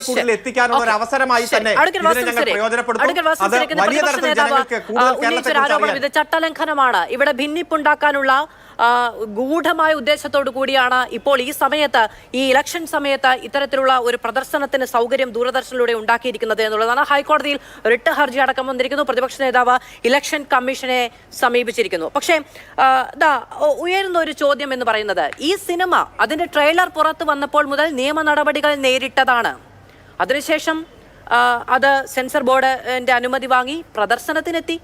ജനങ്ങൾക്കുള്ളിൽ എത്തിക്കാനുള്ള ഒരു അവസരമായി തന്നെ ഇതിനെ ഞങ്ങൾ പ്രയോജനപ്പെടുത്തും. അത് വലിയ തരത്തിൽ ജനങ്ങൾക്ക് കൂടുതൽ ഇത് ചട്ടലംഘനമാണ്. ഇവിടെ ഭിന്നിപ്പുണ്ടാക്കാനുള്ള ഗൂഢമായ ഉദ്ദേശത്തോടു കൂടിയാണ് ഇപ്പോൾ ഈ ഇലക്ഷൻ സമയത്ത് ഇത്തരത്തിലുള്ള ഒരു പ്രദർശനത്തിന് സൗകര്യം ദൂരദർശനിലൂടെ ഉണ്ടാക്കിയിരിക്കുന്നത് എന്നുള്ളതാണ്. ഹൈക്കോടതിയിൽ റിട്ട് ഹർജി അടക്കം വന്നിരിക്കുന്നു. പ്രതിപക്ഷ നേതാവ് ഇലക്ഷൻ കമ്മീഷനെ സമീപിച്ചിരിക്കുന്നു. പക്ഷേ ഉയരുന്ന ഒരു ചോദ്യം എന്ന് പറയുന്നത്, ഈ സിനിമ അതിന്റെ ട്രെയിലർ പുറത്തു വന്നപ്പോൾ മുതൽ നിയമ നടപടികൾ നേരിട്ടതാണ്. അതിനുശേഷം അത് സെൻസർ ബോർഡിന്റെ അനുമതി വാങ്ങി പ്രദർശനത്തിനെത്തി.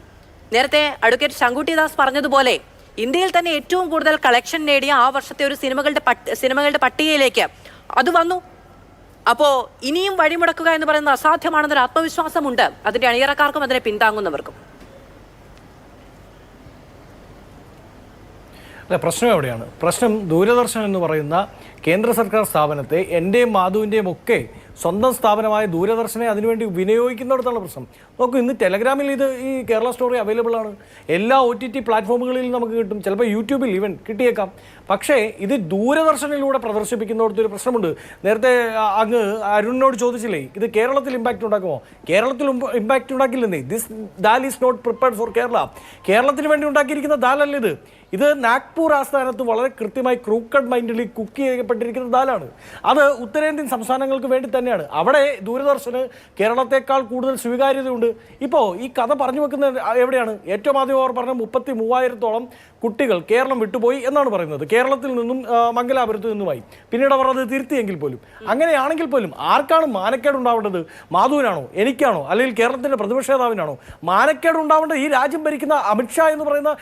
നേരത്തെ അഡ്വക്കേറ്റ് ശങ്കുട്ടിദാസ് പറഞ്ഞതുപോലെ ഇന്ത്യയിൽ തന്നെ ഏറ്റവും കൂടുതൽ കളക്ഷൻ നേടിയ ആ വർഷത്തെ ഒരു സിനിമകളുടെ പട്ടികയിലേക്ക് അത് വന്നു. അപ്പോൾ ഇനിയും വഴിമുടക്കുക എന്ന് പറയുന്നത് അസാധ്യമാണെന്നൊരു ആത്മവിശ്വാസമുണ്ട് അതിന്റെ അണിയറക്കാർക്കും അതിനെ പിന്താങ്ങുന്നവർക്കും. അല്ല, പ്രശ്നം എവിടെയാണ്? പ്രശ്നം ദൂരദർശൻ എന്ന് പറയുന്ന കേന്ദ്ര സർക്കാർ സ്ഥാപനത്തെ എൻ്റെയും മാധുവിൻ്റെയും ഒക്കെ സ്വന്തം സ്ഥാപനമായ ദൂരദർശനെ അതിനുവേണ്ടി വിനിയോഗിക്കുന്നിടത്താണ് പ്രശ്നം. നോക്കൂ, ഇന്ന് ടെലഗ്രാമിൽ ഈ കേരള സ്റ്റോറി അവൈലബിൾ ആണ്. എല്ലാ OTT പ്ലാറ്റ്ഫോമുകളിലും നമുക്ക് കിട്ടും. ചിലപ്പോൾ യൂട്യൂബിൽ ഈവൻ കിട്ടിയേക്കാം. പക്ഷേ ഇത് ദൂരദർശനിലൂടെ പ്രദർശിപ്പിക്കുന്നിടത്തൊരു പ്രശ്നമുണ്ട്. നേരത്തെ അങ്ങ് അരുണിനോട് ചോദിച്ചില്ലേ, ഇത് കേരളത്തിൽ ഇമ്പാക്റ്റ് ഉണ്ടാക്കുമോ? കേരളത്തിൽ ഇമ്പാക്റ്റ് ഉണ്ടാക്കില്ലെന്നേ. This dal is not prepared for Kerala. കേരളത്തിന് വേണ്ടി ഉണ്ടാക്കിയിരിക്കുന്ന ദാലല്ല ഇത് നാഗ്പൂർ ആസ്ഥാനത്ത് വളരെ കൃത്യമായി ക്രൂക്കഡ് മൈൻഡിൽ കുക്ക് ചെയ്യപ്പെട്ടിരിക്കുന്ന ദാലാണ്. അത് ഉത്തരേന്ത്യൻ സംസ്ഥാനങ്ങൾക്ക് വേണ്ടി തന്നെയാണ്. അവിടെ ദൂരദർശന് കേരളത്തെക്കാൾ കൂടുതൽ സ്വീകാര്യതയുണ്ട്. ഇപ്പോൾ ഈ കഥ പറഞ്ഞു വെക്കുന്നത് എവിടെയാണ്? ഏറ്റവും ആദ്യം അവർ പറഞ്ഞ 33,000-ഓളം കുട്ടികൾ കേരളം വിട്ടുപോയി എന്നാണ് പറയുന്നത്. കേരളത്തിൽ നിന്നും മംഗലാപുരത്ത് നിന്നുമായി. പിന്നീട് അവർ അത് തിരുത്തിയെങ്കിൽ പോലും, അങ്ങനെയാണെങ്കിൽ പോലും ആർക്കാണ് മാനക്കേട് ഉണ്ടാവേണ്ടത്? മാധുവിനാണോ, എനിക്കാണോ, അല്ലെങ്കിൽ കേരളത്തിൻ്റെ പ്രതിപക്ഷ നേതാവിനാണോ? മാനക്കേട് ഉണ്ടാവേണ്ടത് ഈ രാജ്യം ഭരിക്കുന്ന അമിത്ഷാ എന്ന് പറയുന്ന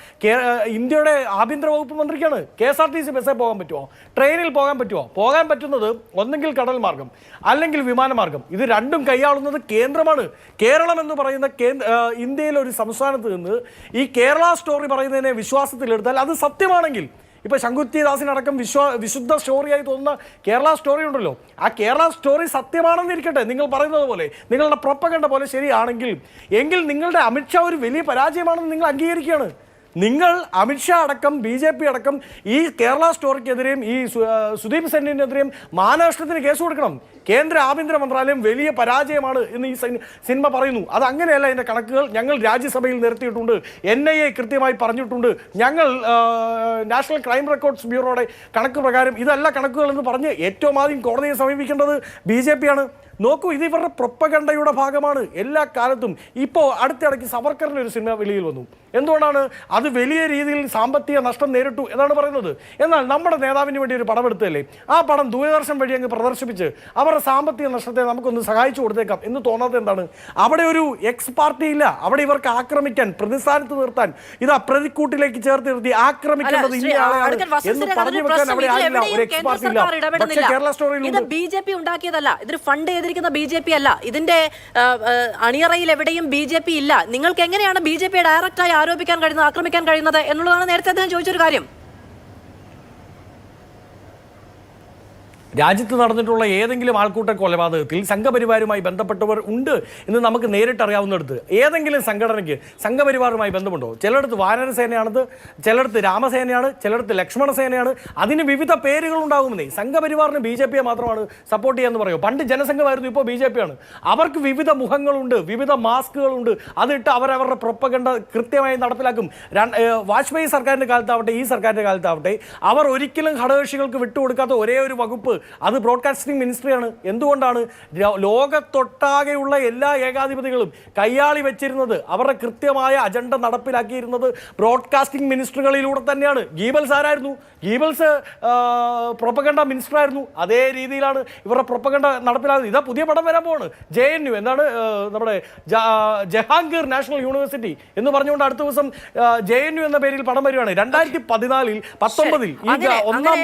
ഇന്ത്യയുടെ ആഭ്യന്തര വകുപ്പ് മന്ത്രിക്കാണ്. KSRTC ബസ്സിൽ പോകാൻ പറ്റുമോ? ട്രെയിനിൽ പോകാൻ പറ്റുമോ? പോകാൻ പറ്റുന്നത് ഒന്നെങ്കിൽ കടൽ മാർഗം അല്ലെങ്കിൽ വിമാനമാർഗം. ഇത് രണ്ടും കൈയാളുന്നത് കേന്ദ്രമാണ്. കേരളം എന്ന് പറയുന്ന ഇന്ത്യയിലെ ഒരു സംസ്ഥാനത്ത് നിന്ന് ഈ കേരള സ്റ്റോറി പറയുന്നതിനെ വിശ്വാസത്തിലെടുത്താൽ അത് സത്യമാണെങ്കിൽ, ഇപ്പോൾ ശങ്കുത്തിദാസിനടക്കം വിശുദ്ധ സ്റ്റോറിയായി തോന്നുന്ന കേരള സ്റ്റോറി ഉണ്ടല്ലോ, ആ കേരള സ്റ്റോറി സത്യമാണെന്നിരിക്കട്ടെ, നിങ്ങൾ പറയുന്നത് പോലെ, നിങ്ങളുടെ പ്രൊപ്പഗണ്ട പോലെ ശരിയാണെങ്കിൽ, എങ്കിൽ നിങ്ങളുടെ അമിത്ഷാ ഒരു വലിയ പരാജയമാണെന്ന് നിങ്ങൾ അംഗീകരിക്കുകയാണ്. നിങ്ങൾ അമിത്ഷാ അടക്കം BJP അടക്കം ഈ കേരള സ്റ്റോറിക്കെതിരെയും ഈ സുദീപ് സെന്നിനെതിരെയും മാനനഷ്ടത്തിന് കേസ് കൊടുക്കണം. കേന്ദ്ര ആഭ്യന്തര മന്ത്രാലയം വലിയ പരാജയമാണ് എന്ന് ഈ സിനിമ പറയുന്നു. അത് അങ്ങനെയല്ല. അതിൻ്റെ കണക്കുകൾ ഞങ്ങൾ രാജ്യസഭയിൽ നിരത്തിയിട്ടുണ്ട്. NIA കൃത്യമായി പറഞ്ഞിട്ടുണ്ട്. ഞങ്ങൾ നാഷണൽ ക്രൈം റെക്കോർഡ്സ് ബ്യൂറോയുടെ കണക്ക് പ്രകാരം ഇതല്ല കണക്കുകൾ എന്ന് പറഞ്ഞ് ഏറ്റവും ആദ്യം കോടതിയെ സമീപിക്കേണ്ടത് BJP ആണ്. നോക്കൂ, ഇത് ഇവരുടെ പ്രൊപ്പഗണ്ടയുടെ ഭാഗമാണ് എല്ലാ കാലത്തും. ഇപ്പോൾ അടുത്തിടയ്ക്ക് സവർക്കറിൻ്റെ ഒരു സിനിമ വെളിയിൽ വന്നു. എന്തുകൊണ്ടാണ്? അത് വലിയ രീതിയിൽ സാമ്പത്തിക നഷ്ടം നേരിട്ടു എന്നാണ് പറയുന്നത്. എന്നാൽ നമ്മുടെ നേതാവിന് വേണ്ടി ഒരു പടം എടുത്തല്ലേ, ആ പടം ദൂരദർശൻ വഴി അങ്ങ് പ്രദർശിപ്പിച്ച് അവരുടെ സാമ്പത്തിക നഷ്ടത്തെ നമുക്കൊന്ന് സഹായിച്ചു കൊടുത്തേക്കാം എന്ന് തോന്നാത്തത് എന്താണ്? അവിടെ ഒരു എക്സ് പാർട്ടി ഇല്ല. അവിടെ ഇവർക്ക് ആക്രമിക്കാൻ, പ്രതിസ്ഥാനത്ത് നിർത്താൻ, ഇതാ പ്രതിക്കൂട്ടിലേക്ക് ചേർത്ത് നിർത്തി ആക്രമിക്കേണ്ടത് ഇന്നയാളെയാണ് എന്ന് പറഞ്ഞു വെക്കാൻ അവിടെ ആയില്ല. ഒരു എക്സ് പാർട്ടി ഇല്ല. പക്ഷേ കേരള സ്റ്റോറിയിൽ ഇത് BJP ഉണ്ടാക്കിയതല്ല. ഇതൊരു ഫണ്ട് ചെയ്തിരിക്കുന്ന BJP അല്ല. ഇതിന്റെ അണിയറയിൽ എവിടെയും BJP ഇല്ല. നിങ്ങൾക്ക് എങ്ങനെയാണ് BJP ഡയറക്റ്റായി ആരോപിക്കാൻ കഴിയുന്നത്, ആക്രമിക്കാൻ കഴിയുന്നത് എന്നുള്ളതാണ് നേരത്തെ അദ്ദേഹം ചോദിച്ചൊരു കാര്യം. രാജ്യത്ത് നടന്നിട്ടുള്ള ഏതെങ്കിലും ആൾക്കൂട്ട കൊലപാതകത്തിൽ സംഘപരിവാരുമായി ബന്ധപ്പെട്ടവർ ഉണ്ട് എന്ന് നമുക്ക് നേരിട്ടറിയാവുന്നിടത്ത് ഏതെങ്കിലും സംഘടനയ്ക്ക് സംഘപരിവാറുമായി ബന്ധമുണ്ടോ? ചിലയിടത്ത് വാനരസേനയാണത്, ചിലയിടത്ത് രാമസേനയാണ്, ചിലയിടത്ത് ലക്ഷ്മണസേനയാണ്. അതിന് വിവിധ പേരുകൾ ഉണ്ടാകുമെന്നേ. സംഘപരിവാറിന് BJP മാത്രമാണ് സപ്പോർട്ട് ചെയ്യാന്ന് പറയുമോ? പണ്ട് ജനസംഘമായിരുന്നു, ഇപ്പോൾ BJP ആണ്. അവർക്ക് വിവിധ മുഖങ്ങളുണ്ട്, വിവിധ മാസ്കുകളുണ്ട്. അതിട്ട് അവരവരുടെ പ്രൊപ്പഗണ്ട കൃത്യമായി നടപ്പിലാക്കും. വാജ്പേയി സർക്കാരിൻ്റെ കാലത്താവട്ടെ ഈ സർക്കാരിൻ്റെ കാലത്താവട്ടെ അവർ ഒരിക്കലും ഘടകകക്ഷികൾക്ക് വിട്ടുകൊടുക്കാത്ത ഒരേ ഒരു വകുപ്പ് അത് ബ്രോഡ്കാസ്റ്റിംഗ് മിനിസ്ട്രിയാണ്. എന്തുകൊണ്ടാണ്? ലോകത്തൊട്ടാകെയുള്ള എല്ലാ ഏകാധിപതികളും കയ്യാളി വെച്ചിരുന്നത്, അവരുടെ കൃത്യമായ അജണ്ട നടപ്പിലാക്കിയിരുന്നത് ബ്രോഡ്കാസ്റ്റിംഗ് മിനിസ്റ്ററുകളിലൂടെ തന്നെയാണ്. ഗീബൽസ് ആരായിരുന്നു? ഗീബൽസ് പ്രൊപ്പഗണ്ട മിനിസ്റ്റർ ആയിരുന്നു. അതേ രീതിയിലാണ് ഇവരുടെ പ്രൊപ്പഗണ്ട നടപ്പിലാകുന്നത്. ഇതാ പുതിയ പടം വരാൻ പോവാണ്. JNU എന്താണ് നമ്മുടെ ജഹാംഗീർ നാഷണൽ യൂണിവേഴ്സിറ്റി എന്ന് പറഞ്ഞുകൊണ്ട് അടുത്ത ദിവസം JNU എന്ന പേരിൽ പടം വരികയാണ്. 2014-19 ഈ ഒന്നാം